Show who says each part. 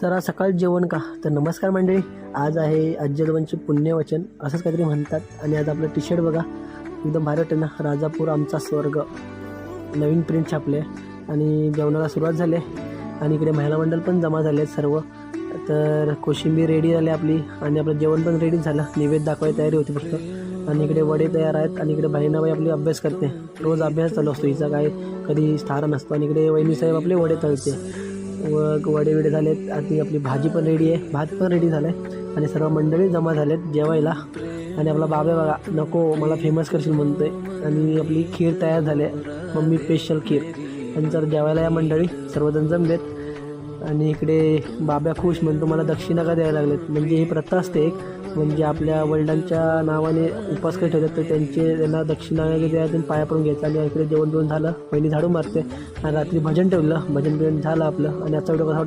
Speaker 1: तर आज सकाळ जेवण का? तर नमस्कार मंडळी, आज आहे आजी आजोबांचे पुण्यवचन असंच काहीतरी म्हणतात. आणि आज आपलं टी शर्ट बघा एकदम भारी वाटतं ना, राजापूर आमचा स्वर्ग नवीन प्रिंट छापले आणि जेवणाला सुरुवात झाली. आणि इकडे महिला मंडळ पण जमा झाले आहेत सर्व. तर कोशिंबीर रेडी झाली आपली आणि आपलं जेवण पण रेडी झालं. नैवेद्य दाखवायची तयारी होती फक्त. आणि इकडे वडे तयार आहेत आणि इकडे बहिणाबाई आपली अभ्यास करते. रोज अभ्यास चालू असतो हिचा, काय कधी स्थार नसतो. आणि इकडे वहिनीसाहेब आपले वडे तळते व वडे वेडे झालेत. आणि आपली भाजी पण रेडी आहे, भात पण रेडी झाला आहे आणि सर्व मंडळी जमा झालेत जेवायला. आणि आपला बाबा बघा, नको मला फेमस करशील म्हणतोय. आणि आपली खीर तयार झाली आहे, मम्मी स्पेशल खीर. आणि जर जेवायला या मंडळी सर्वजण जमलेत. आणि इकडे बाब्या खुश म्हणतो, मला दक्षिणा का द्यायला लागलेत. म्हणजे ही प्रथा असते एक, म्हणजे आपल्या वडिलांच्या नावाने उपास काही ठेवतात तर त्यांना दक्षिणा द्यायला पाया पडून घ्यायचं. आणि इकडे जेवण झालं, पहिली झाडू मारते आणि रात्री भजन ठेवलं, भजन झालं आपलं. आणि आजचा व्हिडिओ कसा वाटला